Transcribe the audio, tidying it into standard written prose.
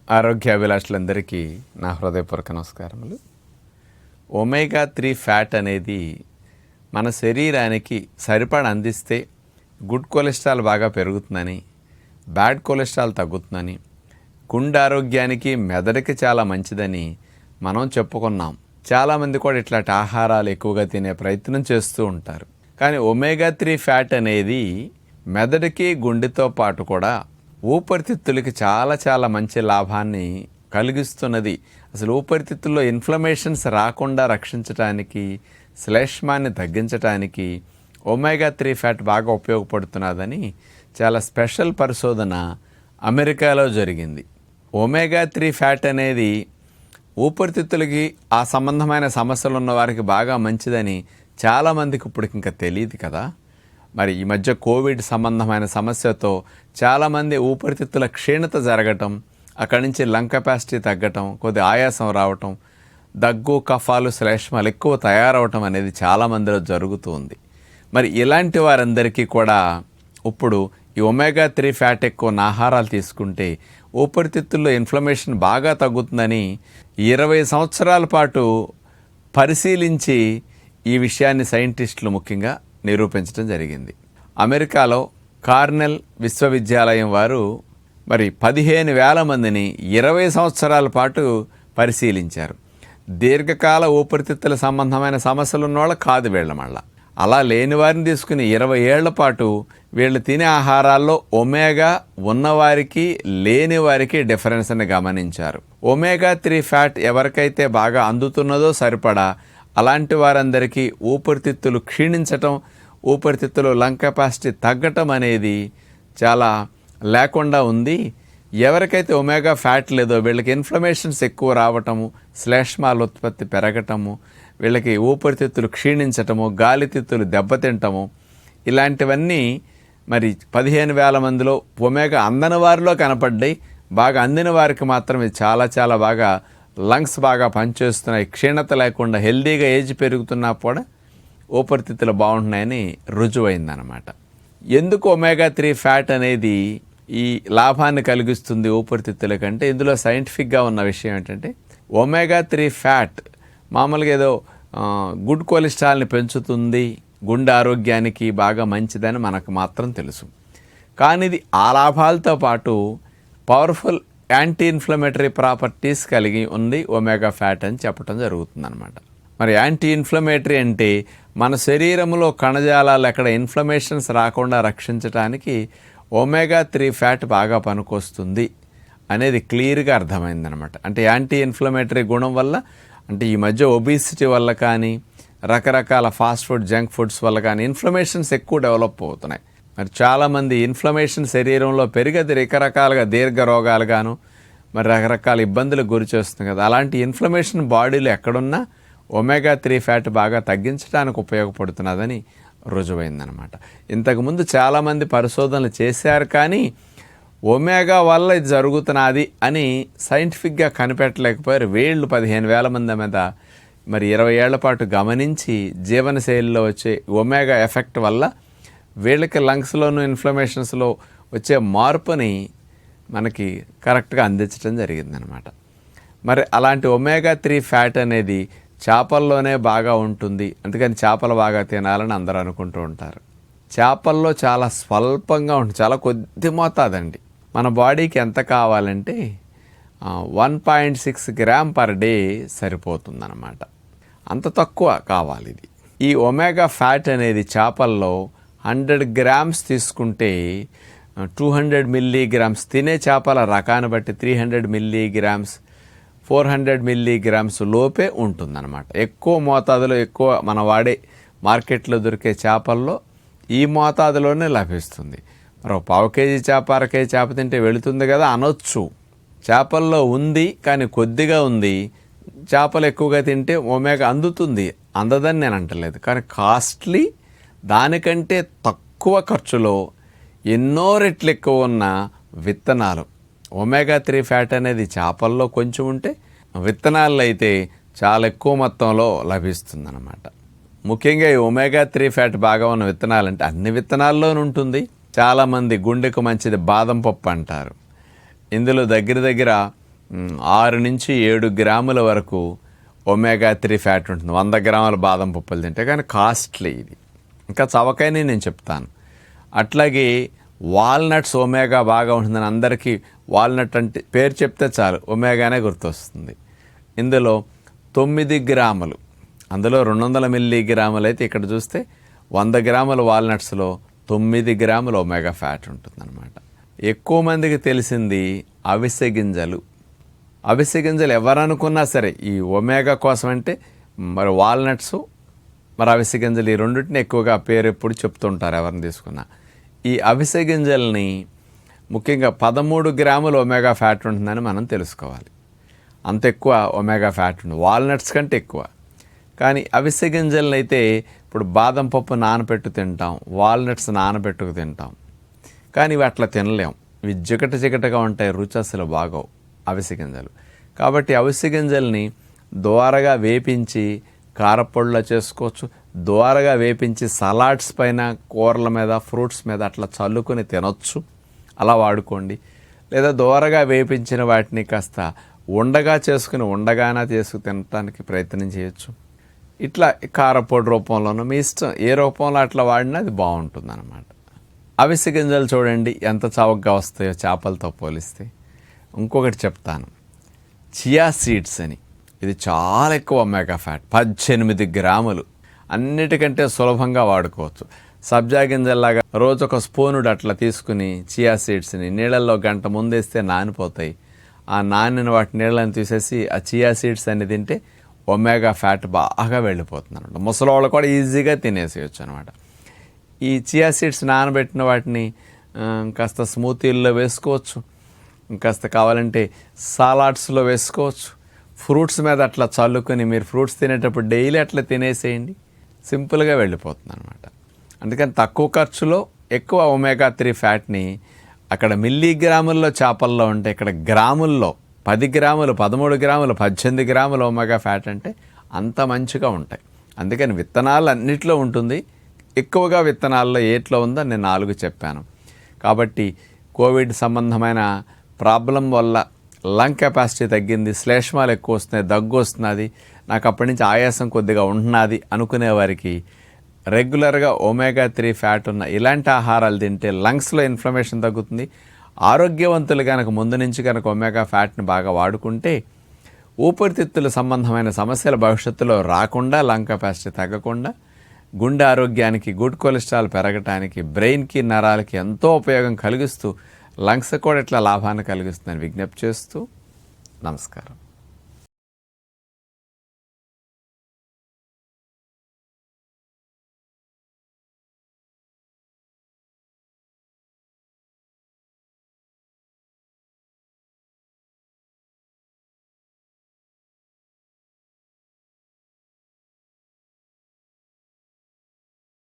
ఆరోగ్యాభిలాషులందరికీ నా హృదయపూర్వక నమస్కారములు. ఒమేగా 3 ఫ్యాట్ అనేది మన శరీరానికి సరిపడ అందిస్తే గుడ్ కొలెస్ట్రాల్ బాగా పెరుగుతుందని, బ్యాడ్ కొలెస్ట్రాల్ తగ్గుతుందని, గుండె ఆరోగ్యానికి మెదడుకి చాలా మంచిదని మనం చెప్పుకున్నాం. చాలామంది కూడా ఇట్లాంటి ఆహారాలు ఎక్కువగా తినే ప్రయత్నం చేస్తూ ఉంటారు. కానీ ఒమేగా 3 ఫ్యాట్ అనేది మెదడుకి గుండెతో పాటు కూడా ఊపిరితిత్తులకి చాలా మంచి లాభాన్ని కలిగిస్తున్నది. అసలు ఊపిరితిత్తుల్లో ఇన్ఫ్లమేషన్స్ రాకుండా రక్షించడానికి, శ్లేష్మాన్ని తగ్గించడానికి ఒమేగా 3 ఫ్యాట్ బాగా ఉపయోగపడుతున్నదని చాలా స్పెషల్ పరిశోధన అమెరికాలో జరిగింది. ఒమేగా 3 ఫ్యాట్ అనేది ఊపిరితిత్తులకి ఆ సంబంధమైన సమస్యలు ఉన్న వారికి బాగా మంచిదని చాలామందికి ఇప్పుడు ఇంకా తెలియదు కదా. మరి ఈ మధ్య కోవిడ్ సంబంధమైన సమస్యతో చాలామంది ఊపిరితిత్తుల క్షీణత జరగటం, అక్కడి నుంచి లంగ్ కెపాసిటీ తగ్గటం, కొద్ది ఆయాసం రావటం, దగ్గు, కఫాలు, శ్లేష్మాలు ఎక్కువ తయారవటం అనేది చాలామందిలో జరుగుతూ ఉంది. మరి ఇలాంటి వారందరికీ కూడా ఇప్పుడు ఈ ఒమేగా 3 ఫ్యాట్ ఎక్కువ ఉన్న ఆహారాలు తీసుకుంటే ఊపిరితిత్తుల్లో ఇన్ఫ్లమేషన్ బాగా తగ్గుతుందని 20 సంవత్సరాల పాటు పరిశీలించి ఈ విషయాన్ని సైంటిస్టులు ముఖ్యంగా నిరూపించడం జరిగింది. అమెరికాలో కార్నెల్ విశ్వవిద్యాలయం వారు మరి 15,000 మందిని 20 సంవత్సరాల పాటు పరిశీలించారు. దీర్ఘకాల ఊపిరితిత్తుల సంబంధమైన సమస్యలు ఉన్నవాళ్ళు కాదు వీళ్ళ మళ్ళా. అలా లేని వారిని తీసుకుని 20 ఏళ్ల పాటు వీళ్ళు తినే ఆహారాల్లో ఒమేగా ఉన్నవారికి లేని వారికి డిఫరెన్స్ని గమనించారు. ఒమేగా 3 ఫ్యాట్ ఎవరికైతే బాగా అందుతున్నదో సరిపడా అలాంటి వారందరికీ ఊపిరితిత్తులు క్షీణించటం, ఊపిరితిత్తులు లంగ్ కెపాసిటీ తగ్గటం అనేది చాలా లేకుండా ఉంది. ఎవరికైతే ఒమేగా ఫ్యాట్ లేదో వీళ్ళకి ఇన్ఫ్లమేషన్స్ ఎక్కువ రావటము, శ్లేష్మాల ఉత్పత్తి పెరగటము, వీళ్ళకి ఊపిరితిత్తులు క్షీణించటము, గాలితిత్తులు దెబ్బతింటము, ఇలాంటివన్నీ మరి 15,000 మందిలో ఒమేగా అందని వారిలో కనపడ్డాయి. బాగా అందిన వారికి మాత్రం ఇది చాలా బాగా లంగ్స్ బాగా పనిచేస్తున్నాయి, క్షీణత లేకుండా హెల్దీగా ఏజ్ పెరుగుతున్నా కూడా ఊపిరితిత్తులు బాగుంటున్నాయని రుజువైందనమాట. ఎందుకు ఒమేగా 3 ఫ్యాట్ అనేది ఈ లాభాన్ని కలిగిస్తుంది ఊపిరితిత్తుల కంటే? ఇందులో సైంటిఫిక్గా ఉన్న విషయం ఏంటంటే ఒమేగా 3 ఫ్యాట్ మామూలుగా ఏదో గుడ్ కొలెస్ట్రాల్ని పెంచుతుంది, గుండె ఆరోగ్యానికి బాగా మంచిదని మనకు మాత్రం తెలుసు. కానీ ఇది ఆ లాభాలతో పాటు పవర్ఫుల్ యాంటీ ఇన్ఫ్లమేటరీ ప్రాపర్టీస్ కలిగి ఉంది ఒమేగా ఫ్యాట్ అని చెప్పడం జరుగుతుందన్నమాట. మరి యాంటీ ఇన్ఫ్లమేటరీ అంటే మన శరీరంలో కణజాలాలు ఎక్కడ ఇన్ఫ్లమేషన్స్ రాకుండా రక్షించడానికి ఒమేగా 3 ఫ్యాట్ బాగా పనికొస్తుంది అనేది క్లియర్గా అర్థమైందనమాట. అంటే యాంటీ ఇన్ఫ్లమేటరీ గుణం వల్ల, అంటే ఈ మధ్య ఒబిసిటీ వల్ల కానీ రకరకాల ఫాస్ట్ ఫుడ్, జంక్ ఫుడ్స్ వల్ల కానీ ఇన్ఫ్లమేషన్స్ ఎక్కువ డెవలప్ అవుతున్నాయి. మరి చాలామంది ఇన్ఫ్లమేషన్ శరీరంలో పెరిగేది రకరకాలుగా దీర్ఘ రోగాలుగాను మరి రకరకాల ఇబ్బందులకు గురి చేస్తుంది కదా. అలాంటి ఇన్ఫ్లమేషన్ బాడీలో ఎక్కడున్నా ఒమేగా 3 ఫ్యాట్ బాగా తగ్గించడానికి ఉపయోగపడుతున్నదని రుజువైందనమాట. ఇంతకుముందు చాలామంది పరిశోధనలు చేశారు, కానీ ఒమేగా వల్ల ఇది జరుగుతున్నది అని సైంటిఫిక్గా కనిపెట్టలేకపోయారు. వీళ్ళు 15,000 మంది మీద మరి 20 ఏళ్ల పాటు గమనించి జీవనశైలిలో వచ్చే ఒమేగా ఎఫెక్ట్ వల్ల వీళ్ళకి లంగ్స్లోను ఇన్ఫ్లమేషన్స్లో వచ్చే మార్పుని మనకి కరెక్ట్గా అందించడం జరిగిందనమాట. మరి అలాంటి ఒమేగా 3 ఫ్యాట్ అనేది చేపల్లోనే బాగా ఉంటుంది, అందుకని చేపలు బాగా తినాలని అందరూ అనుకుంటూ ఉంటారు. చేపల్లో చాలా స్వల్పంగా ఉంటుంది, చాలా కొద్ది మోతాదండి. మన బాడీకి ఎంత కావాలంటే 1.6 గ్రామ్ పర్ డే సరిపోతుందన్నమాట. అంత తక్కువ కావాలి ఇది. ఈ ఒమేగా ఫ్యాట్ అనేది చేపల్లో 100 గ్రామ్స్ తీసుకుంటే 200 మిల్లీగ్రామ్స్, తినే చేపల రకాన్ని బట్టి 300 మిల్లీగ్రామ్స్, 400 మిల్లీగ్రామ్స్ లోపే ఉంటుందన్నమాట. ఎక్కువ మోతాదులో, ఎక్కువ మన వాడే మార్కెట్లో దొరికే చేపల్లో ఈ మోతాదులోనే లభిస్తుంది. మరి 1/4 కేజీ చేప, 1/2 కేజీ చేప తింటే వెళుతుంది కదా అనొచ్చు. చేపల్లో ఉంది, కానీ కొద్దిగా ఉంది. చేపలు ఎక్కువగా తింటే ఒమేగా అందుతుంది, అందదని నేను అంటలేదు. కానీ కాస్ట్లీ, దానికంటే తక్కువ ఖర్చులో ఎన్నో రెట్లు ఎక్కువ ఉన్న విత్తనాలు. ఒమేగా 3 ఫ్యాట్ అనేది చేపల్లో కొంచెం ఉంటే, విత్తనాల్లో అయితే చాలా ఎక్కువ మొత్తంలో లభిస్తుందన్నమాట. ముఖ్యంగా ఈ ఒమేగా 3 ఫ్యాట్ బాగా ఉన్న విత్తనాలంటే అన్ని విత్తనాల్లోనూ ఉంటుంది. చాలామంది గుండెకు మంచిది బాదం పప్పు అంటారు. ఇందులో దగ్గర 6 నుంచి 7 గ్రాముల వరకు ఒమేగా 3 ఫ్యాట్ ఉంటుంది 100 గ్రాముల బాదం పప్పులు తింటే. కానీ కాస్ట్లీ ఇది, ఇంకా చవకైన నేను చెప్తాను. అట్లాగే వాల్నట్స్ ఒమేగా బాగా ఉంటుందని అందరికీ వాల్నట్ అంటే పేరు చెప్తే చాలు ఒమేగానే గుర్తొస్తుంది. ఇందులో 9 గ్రాములు, అందులో 200 మిల్లీగ్రాములు అయితే ఇక్కడ చూస్తే 100 గ్రాముల వాల్నట్స్లో 9 గ్రాముల ఒమేగా ఫ్యాట్ ఉంటుందన్నమాట. ఎక్కువ మందికి తెలిసింది అవిసె గింజలు. అవిసె గింజలు ఎవరనుకున్నా సరే ఈ ఒమేగా కోసం అంటే మరి వాల్నట్స్ మరి అవిసె గింజలు ఈ రెండింటిని ఎక్కువగా పేరు ఎప్పుడు చెప్తుంటారు ఎవరిని తీసుకున్నా. ఈ అవిసె గింజల్ని ముఖ్యంగా 13 గ్రాముల ఒమేగా ఫ్యాట్ ఉంటుందని మనం తెలుసుకోవాలి. అంత ఎక్కువ ఒమేగా ఫ్యాట్ ఉంటుంది, వాల్నట్స్ కంటే ఎక్కువ. కానీ అవిసె గింజలను అయితే ఇప్పుడు బాదం పప్పు నానబెట్టు తింటాం, వాల్నట్స్ నానబెట్టుకు తింటాం, కానీ ఇవి అట్లా తినలేం. ఇవి జిగటగా ఉంటాయి, రుచి అసలు బాగోవు అవిసె గింజలు. కాబట్టి అవిసె గింజల్ని దోరగా వేపించి కారపొడిలో చేసుకోవచ్చు, దోరగా వేపించి సలాడ్స్ పైన, కూరల మీద, ఫ్రూట్స్ మీద అట్లా చల్లుకొని తినొచ్చు, అలా వాడుకోండి. లేదా దోరగా వేపించిన వాటిని కాస్త ఉండగా చేసుకుని ఉండగానే చేసుకు తినడానికి ప్రయత్నం చేయొచ్చు. ఇట్లా కారపొడి రూపంలోనూ మీ ఇష్టం, ఏ రూపంలో అట్లా వాడినా అది బాగుంటుంది అన్నమాట. అవిసె గింజలు చూడండి ఎంత చవకగా వస్తాయో చేపలతో పోలిస్తే. ఇంకొకటి చెప్తాను, చియా సీడ్స్ అని, ఇది చాలా ఎక్కువ ఒమేగా ఫ్యాట్, 18 గ్రాములు. అన్నిటికంటే సులభంగా వాడుకోవచ్చు. సబ్జా గింజల్లాగా రోజు ఒక స్పూనుడు అట్లా తీసుకుని చియా సీడ్స్ని నీళ్ళల్లో గంట ముందేస్తే నానిపోతాయి. ఆ నానిన వాటి నీళ్ళని తీసేసి ఆ చియా సీడ్స్ అని తింటే ఒమేగా ఫ్యాట్ బాగా వెళ్ళిపోతుంది అనమాట. ముసలోళ్ళు కూడా ఈజీగా తినేసేయచ్చు అనమాట. ఈ చియా సీడ్స్ నానబెట్టిన వాటిని కాస్త స్మూతీల్లో వేసుకోవచ్చు, కాస్త కావాలంటే సలాడ్స్లో వేసుకోవచ్చు, ఫ్రూట్స్ మీద అట్లా చల్లుకొని మీరు ఫ్రూట్స్ తినేటప్పుడు డైలీ అట్లా తినేసేయండి, సింపుల్గా వెళ్ళిపోతుంది అనమాట. అందుకని తక్కువ ఖర్చులో ఎక్కువ ఒమేగా 3 ఫ్యాట్ని అక్కడ మిల్లీగ్రాముల్లో చేపల్లో ఉంటే ఇక్కడ గ్రాముల్లో 10 గ్రాములు, 13 గ్రాములు, 18 గ్రాముల ఒమేగా ఫ్యాట్ అంటే అంత మంచిగా ఉంటాయి. అందుకని విత్తనాలు అన్నిట్లో ఉంటుంది, ఎక్కువగా విత్తనాల్లో ఏట్లో ఉందో నేను 4 చెప్పాను. కాబట్టి కోవిడ్ సంబంధమైన ప్రాబ్లం వల్ల లంగ్ కెపాసిటీ తగ్గింది, శ్లేష్మాలు ఎక్కువ వస్తున్నాయి, దగ్గు వస్తున్నది, నాకు అప్పటి నుంచి ఆయాసం కొద్దిగా ఉంటున్నది అనుకునే వారికి రెగ్యులర్గా ఒమేగా 3 ఫ్యాట్ ఉన్న ఇలాంటి ఆహారాలు తింటే లంగ్స్లో ఇన్ఫ్లమేషన్ తగ్గుతుంది. ఆరోగ్యవంతులు కనుక ముందు నుంచి కనుక ఒమేగా ఫ్యాట్ని బాగా వాడుకుంటే ఊపిరితిత్తుల సంబంధమైన సమస్యలు భవిష్యత్తులో రాకుండా, లంగ్ కెపాసిటీ తగ్గకుండా, గుండె ఆరోగ్యానికి, గుడ్ కొలెస్ట్రాల్ పెరగటానికి, బ్రెయిన్కి, నరాలకి ఎంతో ఉపయోగం కలిగిస్తూ లంగ్స్ కూడా ఇట్లా లాభాన్ని కలిగిస్తుందని విజ్ఞప్తి చేస్తూ నమస్కారం.